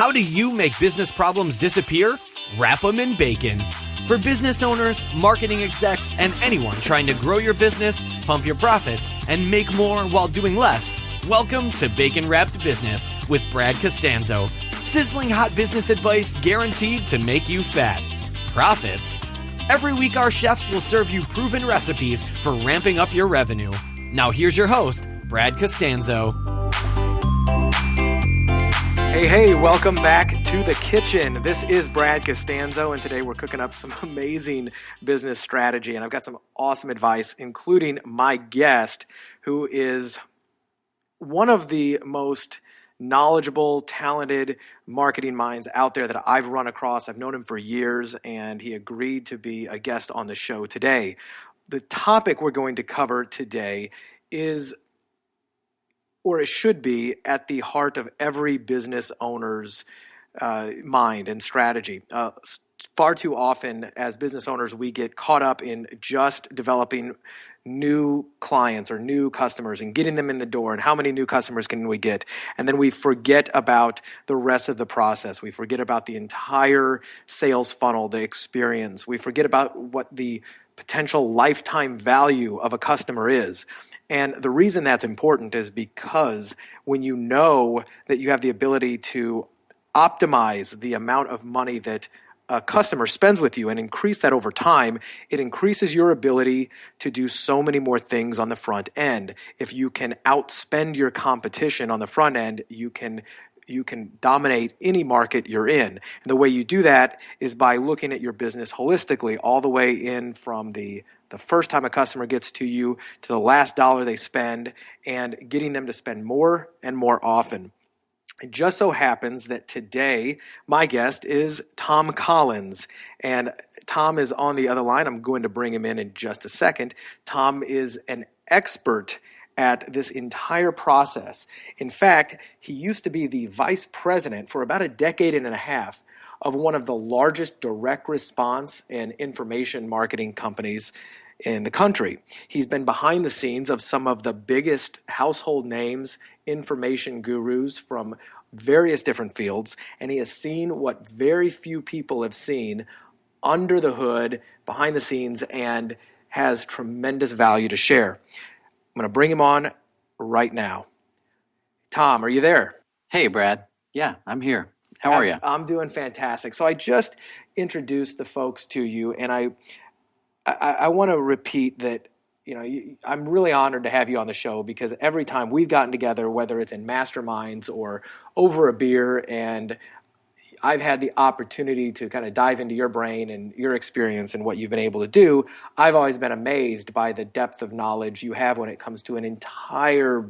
How do you make business problems disappear? Wrap them in bacon. For business owners, marketing execs, and anyone trying to grow your business, pump your profits, and make more while doing less, welcome to Bacon Wrapped Business with Brad Costanzo. Sizzling hot business advice guaranteed to make you fat. Profits? Every week our chefs will serve you proven recipes for ramping up your revenue. Now here's your host, Brad Costanzo. Hey, welcome back to the kitchen. This is Brad Costanzo, and today we're cooking up some amazing business strategy, and I've got some awesome advice, including my guest, who is one of the most knowledgeable, talented marketing minds out there that I've run across. I've known him for years, and he agreed to be a guest on the show today. The topic we're going to cover today is, or it should be, at the heart of every business owner's mind and strategy. Far too often, as business owners, we get caught up in just developing new clients or new customers and getting them in the door and how many new customers can we get. And then we forget about the rest of the process. We forget about the entire sales funnel, the experience. We forget about what the potential lifetime value of a customer is. And the reason that's important is because when you know that you have the ability to optimize the amount of money that a customer spends with you and increase that over time, it increases your ability to do so many more things on the front end. If you can outspend your competition on the front end, you can dominate any market you're in. And the way you do that is by looking at your business holistically, all the way in from the first time a customer gets to you to the last dollar they spend, and getting them to spend more and more often. It just so happens that today my guest is Tom Collins, and Tom is on the other line. I'm going to bring him in just a second. Tom is an expert at this entire process. In fact, he used to be the vice president for about a decade and a half of one of the largest direct response and information marketing companies in the country. He's been behind the scenes of some of the biggest household names, information gurus from various different fields, and he has seen what very few people have seen under the hood, behind the scenes, and has tremendous value to share. I'm going to bring him on right now. Tom, are you there? Hey, Brad. Yeah, I'm here. How are you? I'm doing fantastic. So I just introduced the folks to you, and I want to repeat that, I'm really honored to have you on the show, because every time we've gotten together, whether it's in masterminds or over a beer, and I've had the opportunity to kind of dive into your brain and your experience and what you've been able to do, I've always been amazed by the depth of knowledge you have when it comes to an entire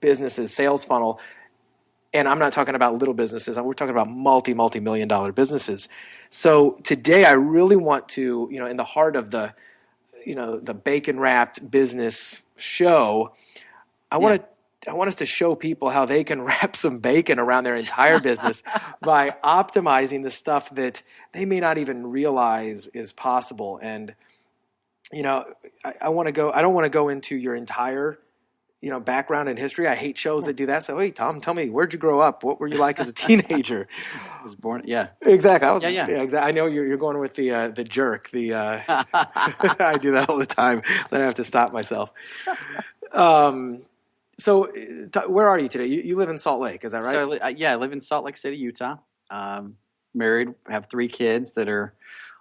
business's sales funnel. And I'm not talking about little businesses. We're talking about multi-million dollar businesses. So today I really want to, in the heart of the bacon wrapped business show, I want us to show people how they can wrap some bacon around their entire business by optimizing the stuff that they may not even realize is possible. And, I don't want to go into your entire background and history. I hate shows that do that. So, hey, Tom, tell me, where'd you grow up? What were you like as a teenager? I was born, yeah. Exactly. Exactly. I know you're going with the jerk. I do that all the time. Then I have to stop myself. So, where are you today? You live in Salt Lake, is that right? So, I live in Salt Lake City, Utah. Married, have 3 kids that are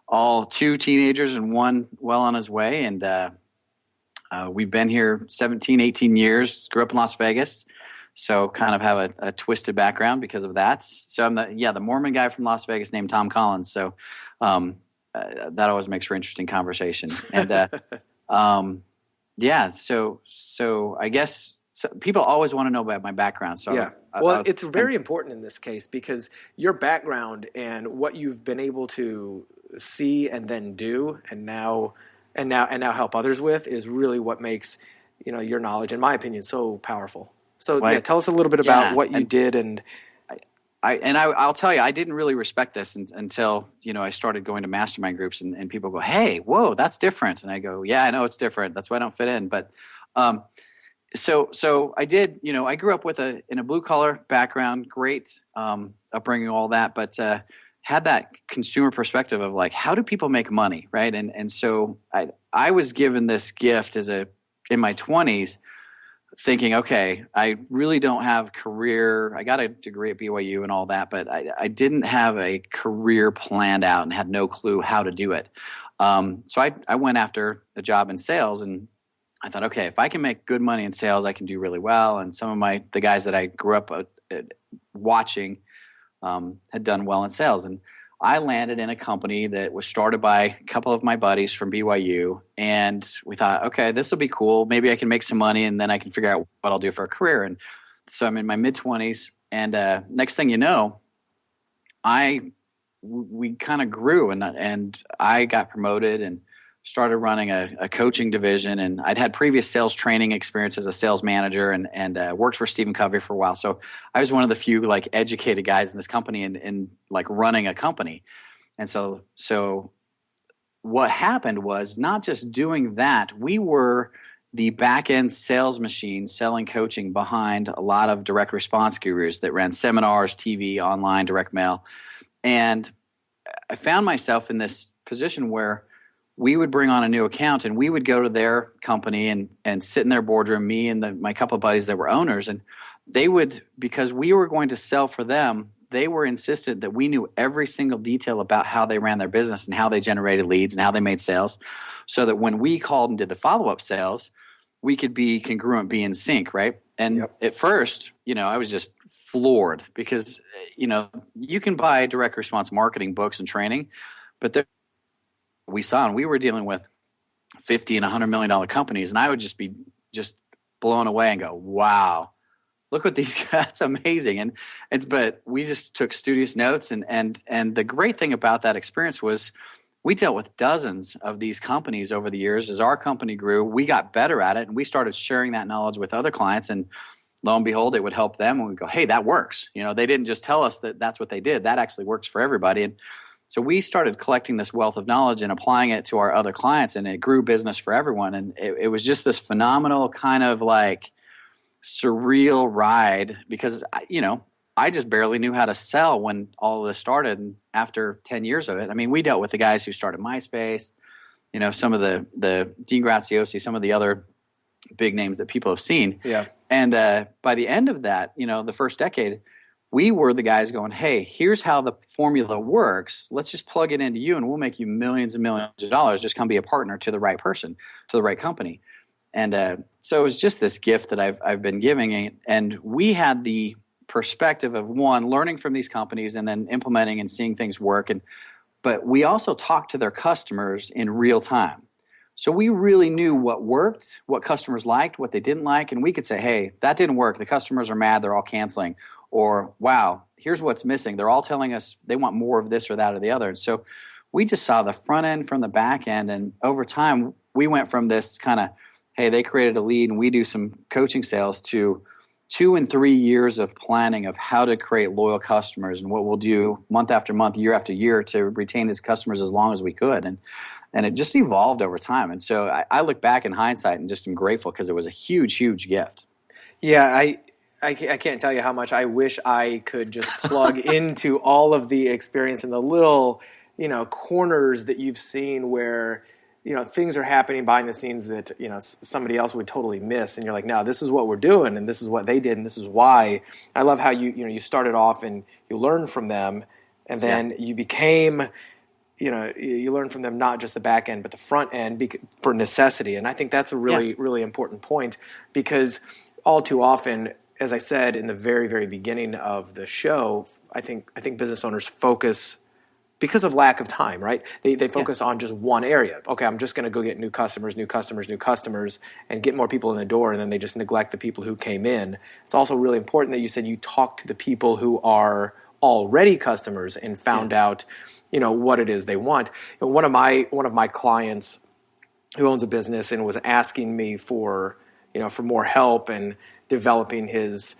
all 2 teenagers and 1 well on his way. And we've been here 17, 18 years. Grew up in Las Vegas, so kind of have a twisted background because of that. So I'm the Mormon guy from Las Vegas named Tom Collins. So that always makes for interesting conversation. And so I guess people always want to know about my background. So yeah, it's very important in this case, because your background and what you've been able to see and then do, and now help others with, is really what makes your knowledge, in my opinion, so powerful. So tell us a little bit about what you did. And I'll tell you, I didn't really respect this until I started going to mastermind groups, and people go, "Hey, whoa, that's different," and I go, "Yeah, I know it's different. That's why I don't fit in." But So I did, I grew up in a blue collar background, great upbringing, all that, but had that consumer perspective of like, how do people make money, right? And so I was given this gift in my 20s, thinking, okay, I really don't have career. I got a degree at BYU and all that, but I didn't have a career planned out and had no clue how to do it. So I went after a job in sales, and I thought, okay, if I can make good money in sales, I can do really well. And some of the guys that I grew up watching had done well in sales. And I landed in a company that was started by a couple of my buddies from BYU. And we thought, okay, this will be cool. Maybe I can make some money and then I can figure out what I'll do for a career. And so I'm in my mid-20s. And next thing you know, we kind of grew, and I got promoted and started running a coaching division. And I'd had previous sales training experience as a sales manager, and worked for Steven Covey for a while. So I was one of the few like educated guys in this company and like running a company. And so what happened was not just doing that, we were the back-end sales machine selling coaching behind a lot of direct response gurus that ran seminars, TV, online, direct mail. And I found myself in this position where we would bring on a new account and we would go to their company and sit in their boardroom, me and my couple of buddies that were owners, and they would, because we were going to sell for them, they were insistent that we knew every single detail about how they ran their business and how they generated leads and how they made sales, so that when we called and did the follow-up sales, we could be congruent, be in sync, right? And At first, I was just floored because, you can buy direct response marketing books and training, but we saw, and we were dealing with $50 and $100 million companies, and I would just be blown away and go, wow, look what these guys, that's amazing. But we just took studious notes, and the great thing about that experience was we dealt with dozens of these companies over the years. As our company grew, we got better at it, and we started sharing that knowledge with other clients, and lo and behold, it would help them, and we go, hey, that works. They didn't just tell us that that's what they did. That actually works for everybody. And so we started collecting this wealth of knowledge and applying it to our other clients, and it grew business for everyone. And it was just this phenomenal kind of like surreal ride because, I just barely knew how to sell when all of this started. And after 10 years of it, I mean, we dealt with the guys who started MySpace, some of the Dean Graziosi, some of the other big names that people have seen. Yeah. And by the end of that, the first decade, we were the guys going, hey, here's how the formula works. Let's just plug it into you and we'll make you millions and millions of dollars. Just come be a partner to the right person, to the right company. And so it was just this gift that I've been giving. And we had the perspective of, one, learning from these companies and then implementing and seeing things work. But we also talked to their customers in real time. So we really knew what worked, what customers liked, what they didn't like. And we could say, hey, that didn't work. The customers are mad. They're all canceling. Or, wow, here's what's missing. They're all telling us they want more of this or that or the other. And so we just saw the front end from the back end. And over time, we went from this kind of, hey, they created a lead and we do some coaching sales, to 2 and 3 years of planning of how to create loyal customers and what we'll do month after month, year after year to retain his customers as long as we could. And it just evolved over time. And so I look back in hindsight and just am grateful because it was a huge, huge gift. Yeah, I can't tell you how much I wish I could just plug into all of the experience and the little, corners that you've seen where, things are happening behind the scenes that, somebody else would totally miss. And you're like, no, this is what we're doing and this is what they did and this is why. I love how you started off and you learned from them and then you became, you learn from them not just the back end but the front end for necessity. And I think that's a really, really important point because all too often, as I said in the very, very beginning of the show, I think business owners focus because of lack of time, right? They focus on just one area. Okay, I'm just going to go get new customers, and get more people in the door, and then they just neglect the people who came in. It's also really important that you said you talk to the people who are already customers and found out, what it is they want. One of my clients who owns a business and was asking me for more help and developing his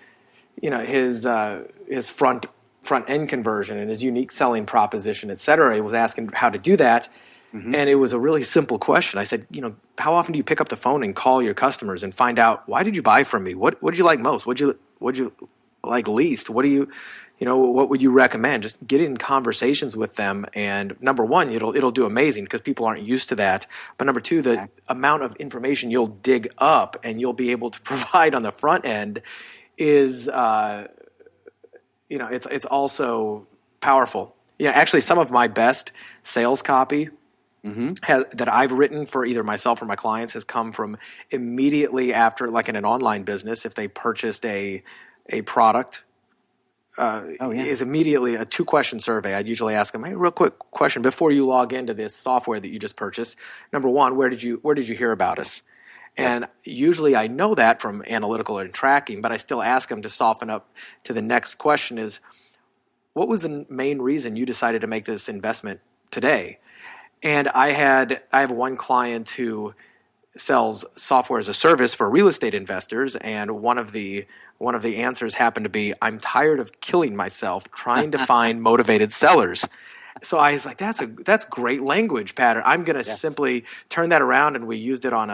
front end conversion and his unique selling proposition, et cetera. He was asking how to do that. And it was a really simple question. I said, how often do you pick up the phone and call your customers and find out, why did you buy from me? What did you like most? What did you like least? What would you recommend? Just get in conversations with them. And number one, it'll do amazing because people aren't used to that. But number two, the amount of information you'll dig up and you'll be able to provide on the front end is, it's also powerful. Actually, some of my best sales copy that I've written for either myself or my clients has come from immediately after, like in an online business, if they purchased a product, is immediately a 2-question survey. I'd usually ask them, hey, real quick question before you log into this software that you just purchased. Number one, where did you hear about us? And usually I know that from analytical and tracking, but I still ask them to soften up to the next question is, what was the main reason you decided to make this investment today? And I have one client who sells software as a service for real estate investors, and one of the answers happened to be, I'm tired of killing myself trying to find motivated sellers. So I was like, that's great language pattern. I'm going to simply turn that around, and we used it on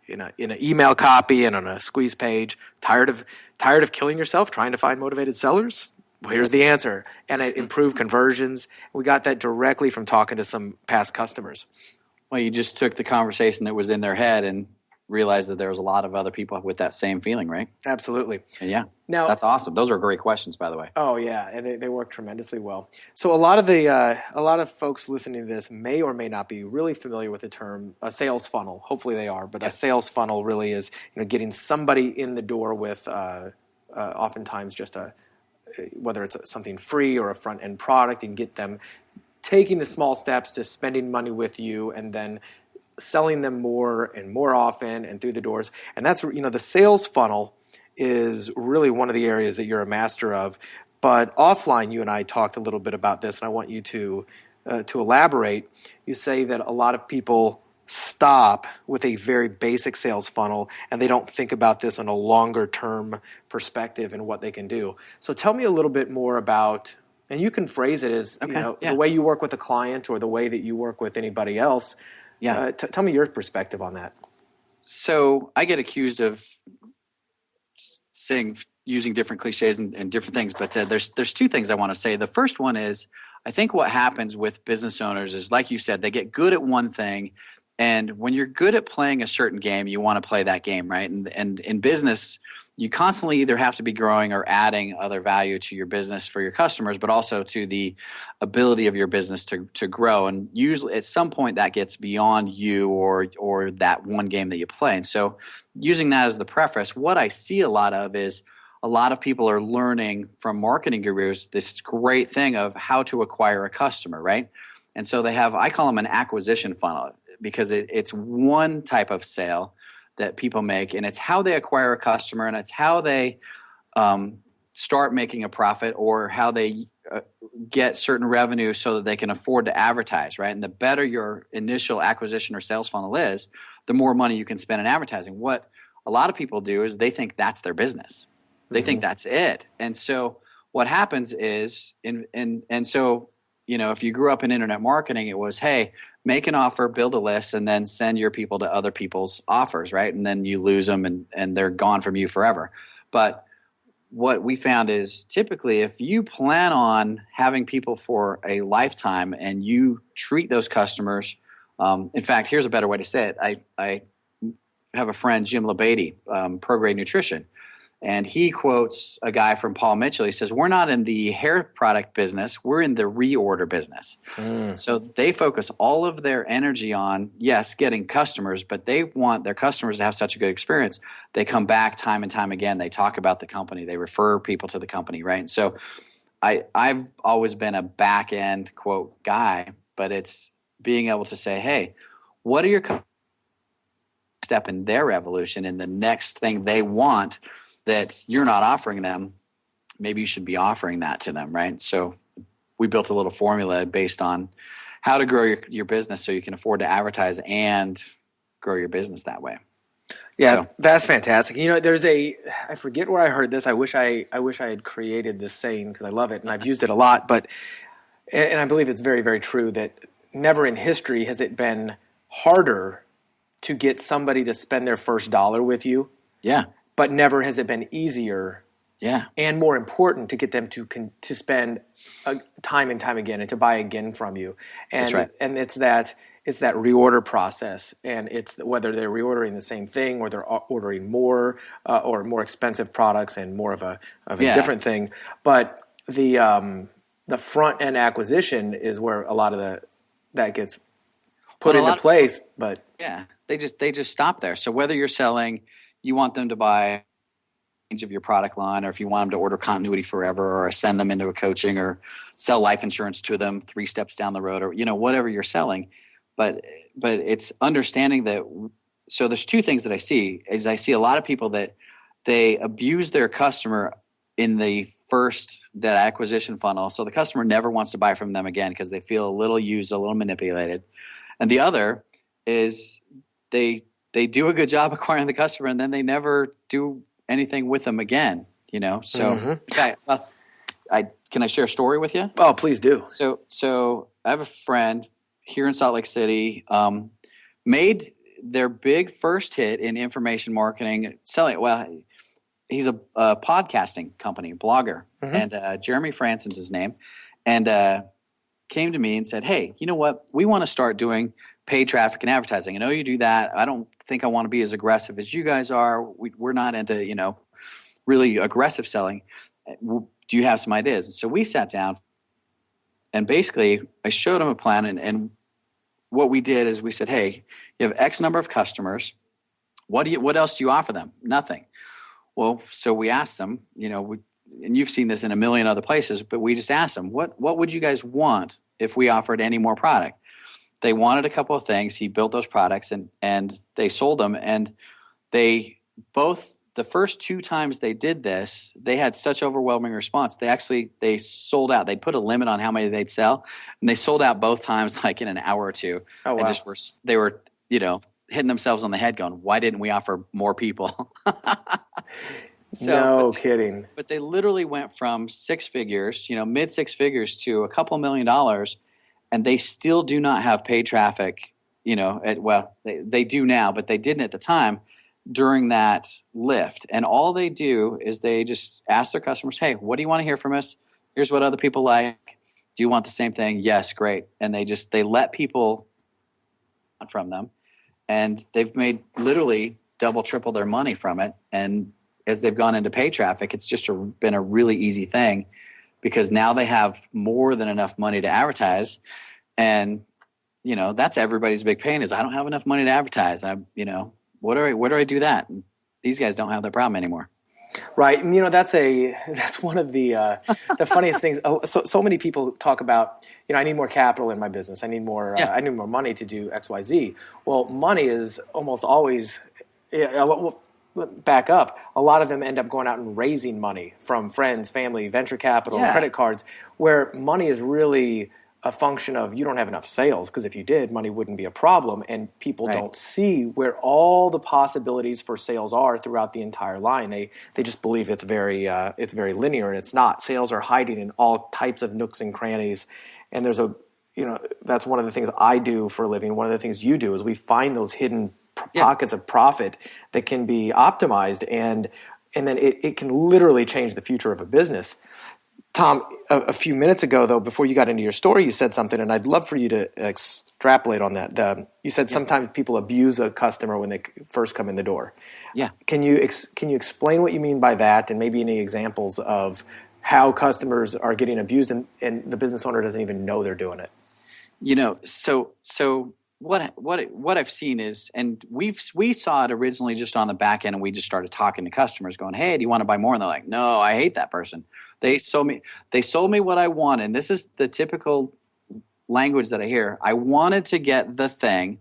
in an email copy and on a squeeze page. Tired of killing yourself trying to find motivated sellers? Well, here's the answer. And it improved conversions. We got that directly from talking to some past customers. Well, you just took the conversation that was in their head and realized that there was a lot of other people with that same feeling, right? Absolutely. And now, that's awesome. Those are great questions, by the way. Oh, yeah, and they work tremendously well. So a lot of folks listening to this may or may not be really familiar with the term a sales funnel. Hopefully they are, but a sales funnel really is getting somebody in the door with oftentimes just whether it's something free or a front-end product, and get them taking the small steps to spending money with you and then selling them more and more often and through the doors. And that's, the sales funnel is really one of the areas that you're a master of. But offline, you and I talked a little bit about this, and I want you to elaborate. You say that a lot of people stop with a very basic sales funnel, and they don't think about this on a longer term perspective and what they can do. So tell me a little bit more about, and you can phrase it as the way you work with a client or the way that you work with anybody else. Tell me your perspective on that. So I get accused of using different cliches and different things, but there's 2 things I want to say. The first one is, I think what happens with business owners is, like you said, they get good at one thing. And when you're good at playing a certain game, you want to play that game, right? And in business, you constantly either have to be growing or adding other value to your business for your customers, but also to the ability of your business to grow. And usually at some point that gets beyond you or that one game that you play. And so using that as the preface, what I see a lot of is a lot of people are learning from marketing gurus this great thing of how to acquire a customer, right? And so they have, I call them an acquisition funnel, because it's one type of sale that people make, and it's how they acquire a customer, and it's how they start making a profit, or how they get certain revenue so that they can afford to advertise, right? And the better your initial acquisition or sales funnel is, the more money you can spend in advertising. What a lot of people do is they think that's their business. They think that's it. And so what happens is, so if you grew up in internet marketing, it was, hey, make an offer, build a list, and then send your people to other people's offers, right? And then you lose them and they're gone from you forever. But what we found is, typically if you plan on having people for a lifetime and you treat those customers, in fact, here's a better way to say it. I have a friend, Jim LeBady, Prograde Nutrition. And he quotes a guy from Paul Mitchell. He says, we're not in the hair product business. We're in the reorder business. So they focus all of their energy on, yes, getting customers, but they want their customers to have such a good experience. They come back time and time again. They talk about the company. They refer people to the company, right? And so I've always been a back-end, quote, guy, but it's being able to say, hey, what are your step in their evolution, in the next thing they want that you're not offering them? Maybe you should be offering that to them, right? So we built a little formula based on how to grow your business so you can afford to advertise and grow your business that way. Yeah, that's fantastic. There's I forget where I heard this. I wish I had created this saying because I love it and I've used it a lot. But and I believe it's very, very true that never in history has it been harder to get somebody to spend their first dollar with you. Yeah. But never has it been easier. Yeah. And more important to get them to spend time and time again and to buy again from you. And, that's right. And it's that reorder process, and it's whether they're reordering the same thing or they're ordering more or more expensive products and more of a different thing. But the front end acquisition is where a lot of that gets put into place. But yeah, they just stop there. So whether you're selling, you want them to buy of your product line, or if you want them to order continuity forever, or send them into a coaching, or sell life insurance to them 3 steps down the road, or whatever you're selling. But it's understanding that. So there's 2 things that I see. Is I see a lot of people that they abuse their customer in the first that acquisition funnel. So the customer never wants to buy from them again because they feel a little used, a little manipulated. And the other is they do a good job acquiring the customer, and then they never do anything with them again, So, okay, well, can I share a story with you? Oh, please do. So I have a friend here in Salt Lake City, made their big first hit in information marketing, selling. Well, he's a podcasting company, blogger, and Jeremy Franson's his name, and came to me and said, "Hey, you know what? We want to start doing paid traffic and advertising. I know you do that. I don't think I want to be as aggressive as you guys are. We're not into, really aggressive selling. Do you have some ideas?" And so we sat down, and basically I showed him a plan. And what we did is we said, "Hey, you have X number of customers. What else do you offer them?" Nothing. Well, so we asked them, and you've seen this in a million other places, but we just asked them, what would you guys want if we offered any more product? They wanted a couple of things. He built those products, and they sold them. And they both, the first 2 times they did this, they had such overwhelming response. They sold out. They put a limit on how many they'd sell, and they sold out both times like in an hour or 2. Oh, wow. And they were hitting themselves on the head going, why didn't we offer more people? No kidding. But they literally went from 6 figures, mid 6 figures, to a couple $1 million. And they still do not have paid traffic, they do now, but they didn't at the time during that lift. And all they do is they just ask their customers, "Hey, what do you want to hear from us? Here's what other people like. Do you want the same thing?" "Yes." "Great." And they let people from them, and they've made literally double, triple their money from it. And as they've gone into paid traffic, it's just been a really easy thing, because now they have more than enough money to advertise. And, that's everybody's big pain is, I don't have enough money to advertise. Where do I do that? And these guys don't have that problem anymore. Right. And, that's one of the funniest things. So many people talk about, I need more capital in my business. I need more, I need more money to do X, Y, Z. Well, money is almost always, back up, a lot of them end up going out and raising money from friends, family, venture capital, credit cards, where money is really a function of you don't have enough sales, because if you did, money wouldn't be a problem, and people don't see where all the possibilities for sales are throughout the entire line. They just believe it's very linear, and it's not. Sales are hiding in all types of nooks and crannies, and there's that's one of the things I do for a living. One of the things you do is we find those hidden pockets of profit that can be optimized, and then it can literally change the future of a business. Tom, a few minutes ago, though, before you got into your story, you said something, and I'd love for you to extrapolate on that. You said sometimes people abuse a customer when they first come in the door. Yeah. Can you explain what you mean by that, and maybe any examples of how customers are getting abused and the business owner doesn't even know they're doing it? So what I've seen is, and we saw it originally just on the back end, and we just started talking to customers going, "Hey, do you want to buy more?" And they're like, "No, I hate that person. They sold me what I want." And this is the typical language that I hear. "I wanted to get the thing,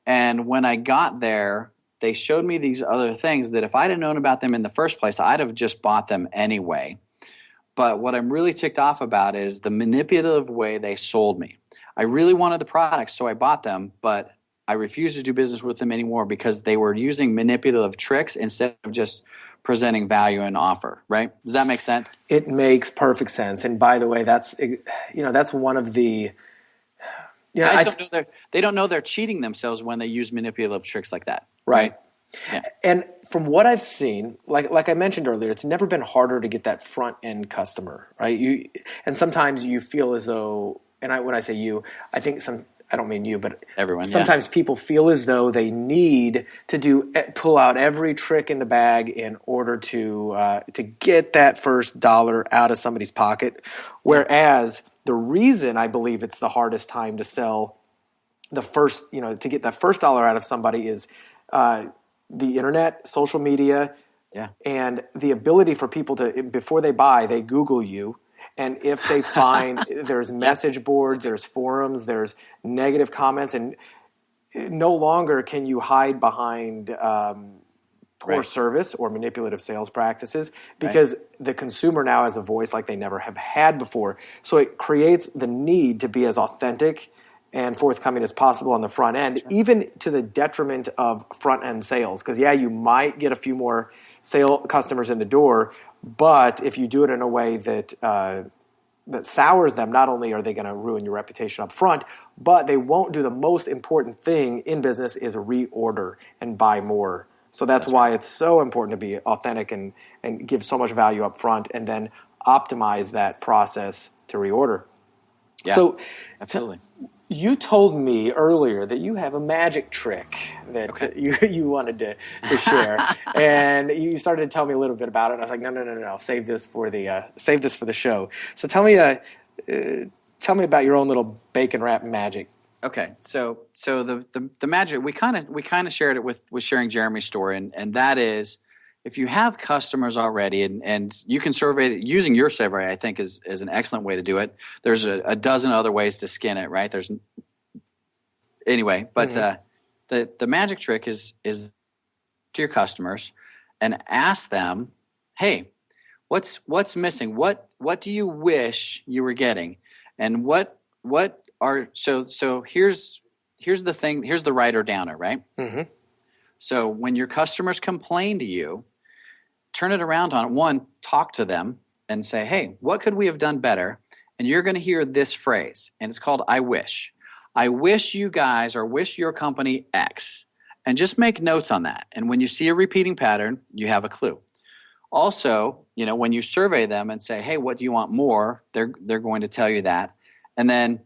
and when I got there, they showed me these other things that if I'd have known about them in the first place, I'd have just bought them anyway. But what I'm really ticked off about is the manipulative way they sold me. I really wanted the products, so I bought them, but I refused to do business with them anymore because they were using manipulative tricks instead of just presenting value and offer." Right? Does that make sense? It makes perfect sense. And by the way, that's one of the You know, Guys they don't know they're cheating themselves when they use manipulative tricks like that. right. Yeah. And from what I've seen, like I mentioned earlier, it's never been harder to get that front end customer, right? And sometimes you feel as though, when I say you, I think I don't mean you, but Everyone. sometimes people feel as though they need to pull out every trick in the bag in order to get that first dollar out of somebody's pocket. Whereas the reason I believe it's the hardest time to sell to get that first dollar out of somebody is the internet, social media, and the ability for people to, before they buy, they Google you. And if they find there's message boards, there's forums, there's negative comments, and no longer can you hide behind poor service or manipulative sales practices, because the consumer now has a voice like they never have had before. So it creates the need to be as authentic and forthcoming as possible on the front end, even to the detriment of front end sales. Because you might get a few more customers in the door, but if you do it in a way that sours them, not only are they going to ruin your reputation up front, but they won't do the most important thing in business, is reorder and buy more. So that's why it's so important to be authentic and give so much value up front, and then optimize that process to reorder. Yeah, so absolutely. You told me earlier that you have a magic trick that you wanted to share, and you started to tell me a little bit about it. And I was like, no, save this for the show. So tell me about your own little bacon wrap magic. Okay, so the magic, we kind of shared it with sharing Jeremy's story, and that is, if you have customers already, and you can survey using your survey, I think is an excellent way to do it. There's a dozen other ways to skin it, right? The magic trick is to your customers and ask them, hey, what's missing? What do you wish you were getting? And so here's the thing. Here's the writer downer, right? Mm-hmm. So when your customers complain to you, turn it around on it. One, talk to them and say, hey, what could we have done better? And you're going to hear this phrase, and it's called I wish. I wish you guys, or wish your company X. And just make notes on that. And when you see a repeating pattern, you have a clue. Also, when you survey them and say, hey, what do you want more? They're going to tell you that. And then,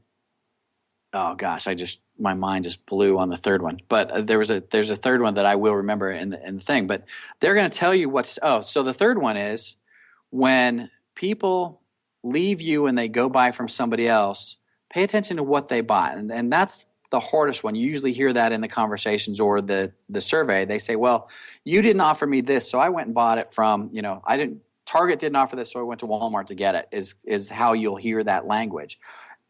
oh gosh, my mind just blew on the third one. But there's a third one that I will remember in the thing. But they're going to tell you so the third one is, when people leave you and they go buy from somebody else, pay attention to what they bought. And that's the hardest one. You usually hear that in the conversations or the survey. They say, well, you didn't offer me this, so I went and bought it from, Target didn't offer this, so I went to Walmart to get it, is how you'll hear that language.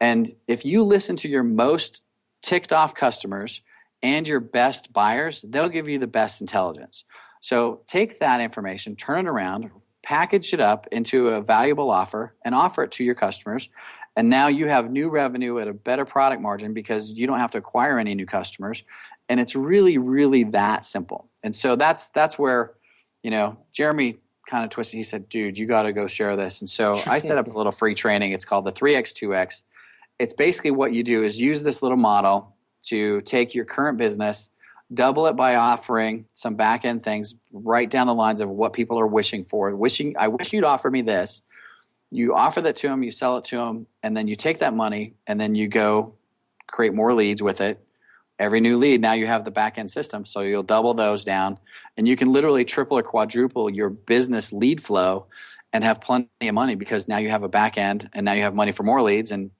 And if you listen to your most ticked off customers and your best buyers, they'll give you the best intelligence. So take that information, turn it around, package it up into a valuable offer, and offer it to your customers. And now you have new revenue at a better product margin because you don't have to acquire any new customers. And it's really, really that simple. And so that's where, Jeremy kind of twisted. He said, dude, you got to go share this. And so I set up a little free training. It's called the 3X, 2X. It's basically what you do is use this little model to take your current business, double it by offering some back-end things right down the lines of what people are wishing for. I wish you'd offer me this. You offer that to them, you sell it to them, and then you take that money and then you go create more leads with it. Every new lead, now you have the back-end system, so you'll double those down, and you can literally triple or quadruple your business lead flow and have plenty of money because now you have a back-end and now you have money for more leads, and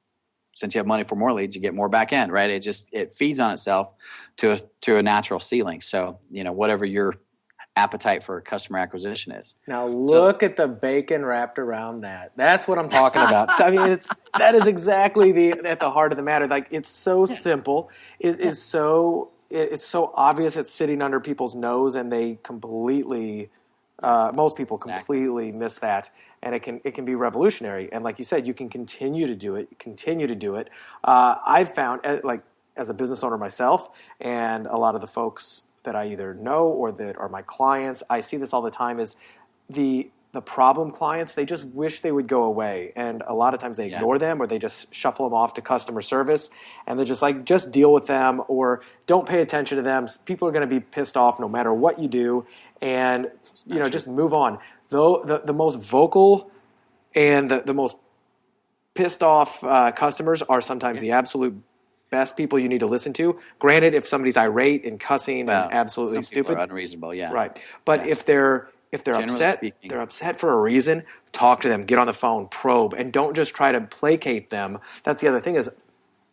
since you have money for more leads, you get more back end, right? It feeds on itself to a natural ceiling. So, whatever your appetite for customer acquisition is. Now look at the bacon wrapped around that. That's what I'm talking about. So, that is exactly at the heart of the matter. Like, it's so simple. It's so obvious. It's sitting under people's nose, and they completely, most people completely miss that. And it can be revolutionary. And like you said, you can continue to do it. I've found, as a business owner myself, and a lot of the folks that I either know or that are my clients, I see this all the time, is the the problem clients, they just wish they would go away. And a lot of times they ignore them, or they just shuffle them off to customer service. And they're just like, just deal with them, or don't pay attention to them. People are going to be pissed off no matter what you do. And, just move on. Though the most vocal and the most pissed off customers are sometimes the absolute best people you need to listen to. Granted, if somebody's irate and cussing and absolutely stupid, are unreasonable, right. But if they're upset, they're upset for a reason. Talk to them, get on the phone, probe, and don't just try to placate them. That's the other thing is,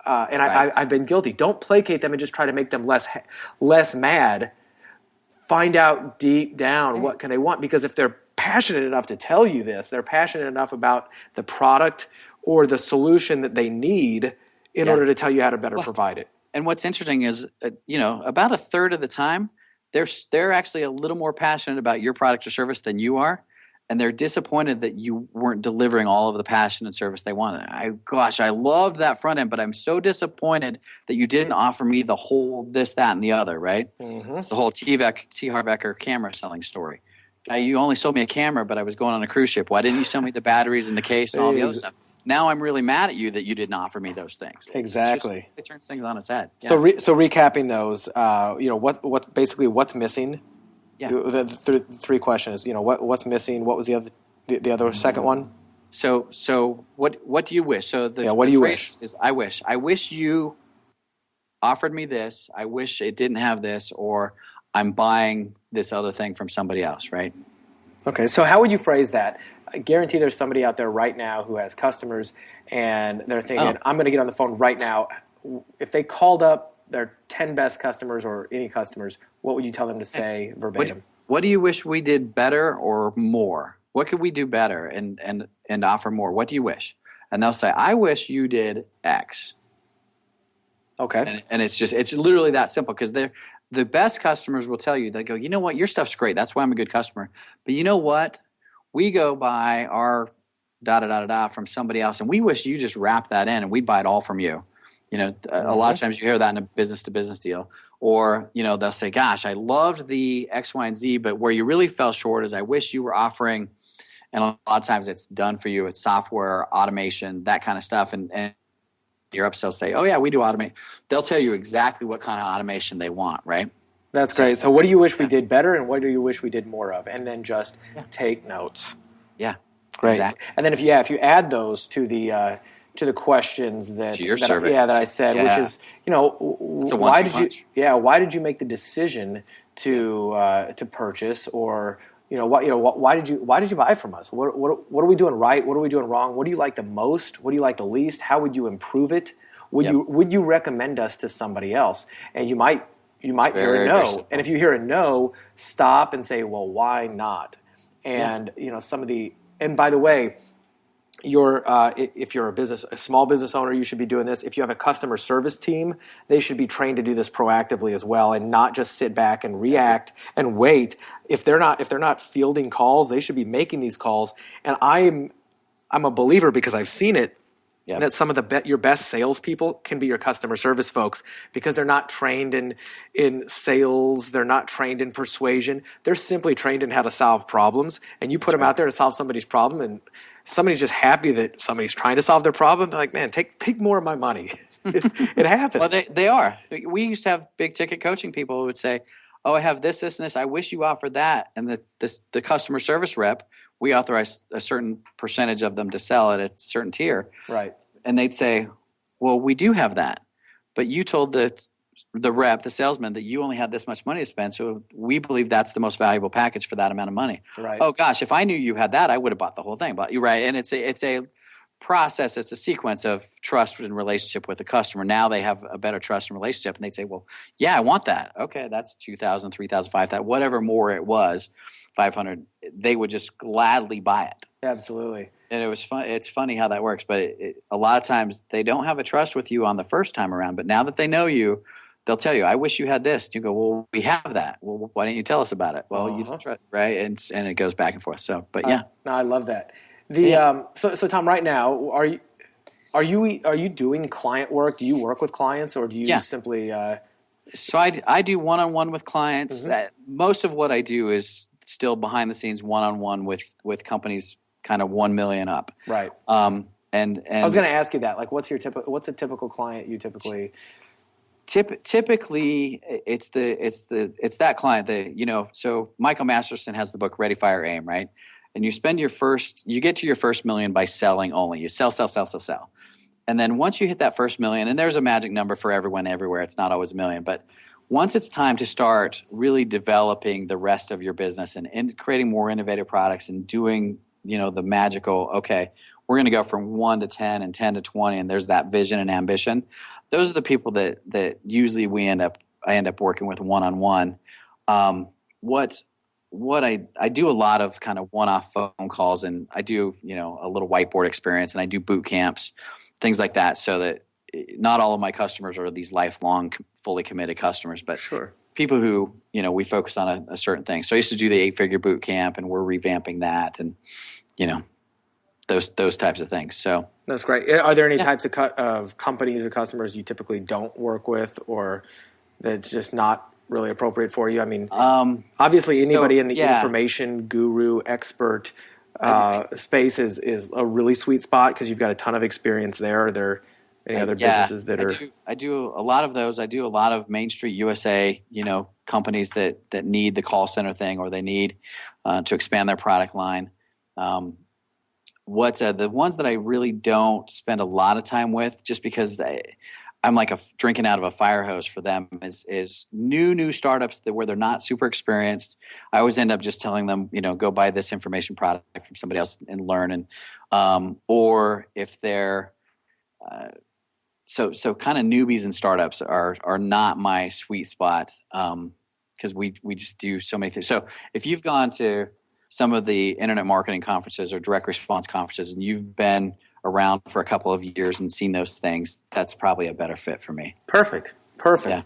I've been guilty. Don't placate them and just try to make them less mad. Find out deep down what can they want, because if they're passionate enough to tell you this, they're passionate enough about the product or the solution that they need in order to tell you how to better provide it. And what's interesting is, about a third of the time, they're actually a little more passionate about your product or service than you are, and they're disappointed that you weren't delivering all of the passion and service they wanted. I loved that front end, but I'm so disappointed that you didn't offer me the whole this, that, and the other, right? Mm-hmm. It's the whole T. Harv Eker camera selling story. You only sold me a camera, but I was going on a cruise ship. Why didn't you sell me the batteries and the case and all the other stuff? Now I'm really mad at you that you didn't offer me those things. Exactly. It turns things on its head. Yeah. So recapping those, what's missing? Yeah. The three questions. What's missing? What was the other second one? So what do you wish? So what do you wish? Is I wish. I wish you offered me this. I wish it didn't have this, or I'm buying this other thing from somebody else, right? Okay, so how would you phrase that? I guarantee there's somebody out there right now who has customers and they're thinking, I'm going to get on the phone right now. If they called up their 10 best customers or any customers, what would you tell them to say verbatim? What do you wish we did better or more? What could we do better and offer more? What do you wish? And they'll say, I wish you did X. Okay. And it's literally that simple, because the best customers will tell you, they go, you know what, your stuff's great. That's why I'm a good customer. But you know what? We go buy our da-da-da-da-da from somebody else, and we wish you just wrap that in and we'd buy it all from you. A lot of times you hear that in a business-to-business deal. Or, they'll say, gosh, I loved the X, Y, and Z, but where you really fell short is I wish you were offering, and a lot of times it's done for you. It's software, automation, that kind of stuff. And your upsells say, oh, yeah, we do automate. They'll tell you exactly what kind of automation they want, right? That's great. So what do you wish we did better, and what do you wish we did more of? And then just take notes. Yeah, great. Exactly. And then if you add those to the questions that I said, which is why did you make the decision to purchase, or why did you buy from us? What are we doing right? What are we doing wrong? What do you like the most? What do you like the least? How would you improve it? Would you recommend us to somebody else? And you might hear a no. And if you hear a no, stop and say, well, why not? And and by the way, if you're a small business owner, you should be doing this. If you have a customer service team, they should be trained to do this proactively as well, and not just sit back and react and wait. If they're not fielding calls, they should be making these calls. And I'm a believer, because I've seen it, that some of your best salespeople can be your customer service folks, because they're not trained in sales. They're not trained in persuasion. They're simply trained in how to solve problems. And you put them out there to solve somebody's problem, and somebody's just happy that somebody's trying to solve their problem. They're like, man, take more of my money. It happens. Well, they are. We used to have big ticket coaching people who would say, oh, I have this, and this. I wish you offered that. And the customer service rep, we authorize a certain percentage of them to sell at a certain tier. Right. And they'd say, well, we do have that. But you told the rep, the salesman, that you only had this much money to spend, so we believe that's the most valuable package for that amount of money. Right. Oh, gosh, if I knew you had that, I would have bought the whole thing. But you're right. And it's a process. It's a sequence of trust and relationship with the customer. Now they have a better trust and relationship, and they'd say, well, yeah, I want that. Okay, that's $2,000, $3,000, $5,000, whatever more it was, $500, they would just gladly buy it. Absolutely. And it was fun. It's funny how that works, but a lot of times they don't have a trust with you on the first time around, but now that they know you, they'll tell you, I wish you had this. You go, well, we have that. Well, why didn't you tell us about it? Well, you don't trust, right? And it goes back and forth. So, but yeah. No, I love that. So Tom, right now, are you doing client work? Do you work with clients, or do you simply? So I do one-on-one with clients. That most of what I do is still behind the scenes one-on-one with companies kind of 1 million up. Right. And I was going to ask you that. Like, what's a typical client you typically? Typically, it's that client that, so Michael Masterson has the book Ready, Fire, Aim, right? And you get to your first million by selling only. You sell, sell, sell, sell, sell. And then once you hit that first million, and there's a magic number for everyone everywhere, it's not always a million, but once it's time to start really developing the rest of your business and creating more innovative products and doing, the magical, okay, we're going to go from 1 to 10 and 10 to 20, and there's that vision and ambition. Those are the people that usually I end up working with one-on-one. What I do a lot of kind of one-off phone calls, and I do, a little whiteboard experience, and I do boot camps, things like that, so that not all of my customers are these lifelong, fully committed customers, but Sure. people who, we focus on a certain thing. So I used to do the 8-figure boot camp, and we're revamping that, and, those types of things. So That's great. Are there any types of companies or customers you typically don't work with, or that's just not really appropriate for you? I mean, obviously anybody in the information guru expert space is a really sweet spot because you've got a ton of experience there. Are there any other businesses that are? I do a lot of those. I do a lot of Main Street USA, companies that need the call center thing, or they need to expand their product line. The ones that I really don't spend a lot of time with, just because I'm like drinking out of a fire hose for them, is new startups where they're not super experienced. I always end up just telling them, go buy this information product from somebody else and learn. And or if they're so kind of newbies and startups are not my sweet spot, because we just do so many things. So if you've gone to some of the internet marketing conferences or direct response conferences, and you've been around for a couple of years and seen those things, that's probably a better fit for me. Perfect. Yeah.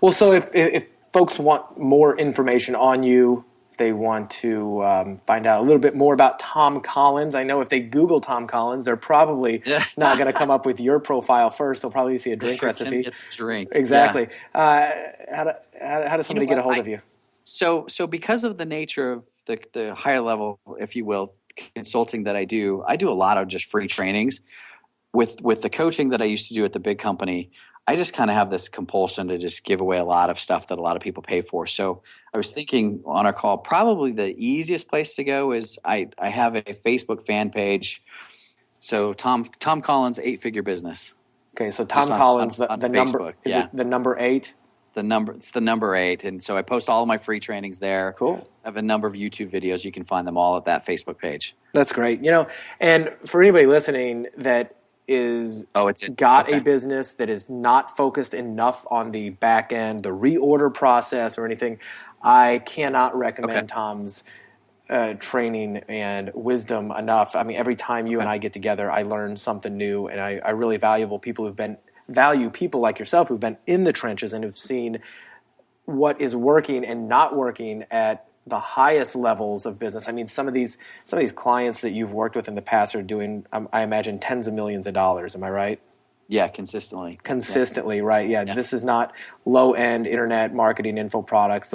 Well, so if folks want more information on you, if they want to find out a little bit more about Tom Collins, I know if they Google Tom Collins, they're probably not going to come up with your profile first. They'll probably see a drink recipe. Get the drink. Exactly. Yeah. How does somebody get a hold of you? So because of the nature of the higher level, if you will, consulting that I do a lot of just free trainings. With the coaching that I used to do at the big company, I just kind of have this compulsion to just give away a lot of stuff that a lot of people pay for. So I was thinking on our call, probably the easiest place to go is I have a Facebook fan page. So Tom Collins 8-figure business. Okay, so Tom Collins, the number, is it the number 8? It's the number 8, and so I post all of my free trainings there. Cool. I have a number of YouTube videos. You can find them all at that Facebook page. That's great. And for anybody listening that is a business that is not focused enough on the back end, the reorder process or anything, I cannot recommend Tom's training and wisdom enough. I mean, every time you and I get together, I learn something new, and I really value people like yourself who've been in the trenches and have seen what is working and not working at the highest levels of business. I mean, some of these clients that you've worked with in the past are doing, I imagine, tens of millions of dollars. Am I right? Yeah, consistently. Right? Yeah. This is not low-end internet marketing info products.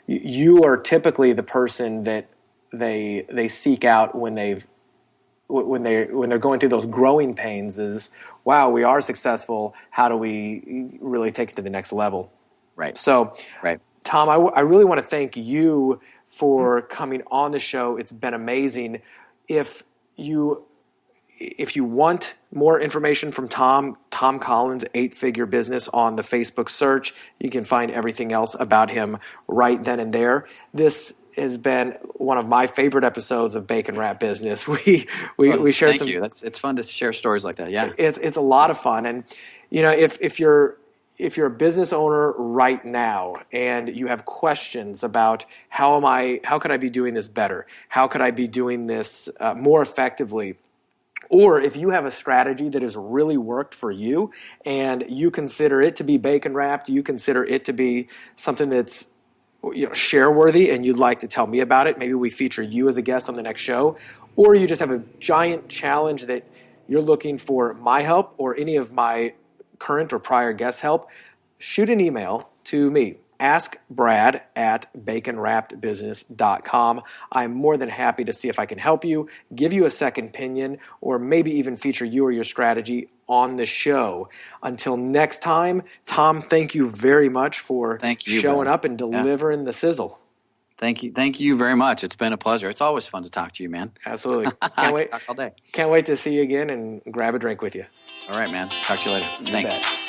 You are typically the person that they seek out when they're going through those growing pains. Is, wow, we are successful. How do we really take it to the next level? Right. So, Tom, I really want to thank you for coming on the show. It's been amazing. If you want more information from Tom Collins, 8-figure business, on the Facebook search, you can find everything else about him right then and there. This has been one of my favorite episodes of Bacon Wrap Business. We shared. Thank you. It's fun to share stories like that. Yeah, it's a lot of fun. And if you're a business owner right now and you have questions about how could I be doing this better? How could I be doing this more effectively? Or if you have a strategy that has really worked for you and you consider it to be bacon wrapped, you consider it to be something that's share worthy, and you'd like to tell me about it, maybe we feature you as a guest on the next show, or you just have a giant challenge that you're looking for my help or any of my current or prior guest help, shoot an email to me, ask Brad at baconwrappedbusiness.com. I'm more than happy to see if I can help you, give you a second opinion, or maybe even feature you or your strategy on the show. Until next time, Tom, thank you very much for showing up and delivering the sizzle. Thank you. Thank you very much. It's been a pleasure. It's always fun to talk to you, man. Absolutely. Can't wait. Talk all day. Can't wait to see you again and grab a drink with you. All right, man. Talk to you later. Thanks.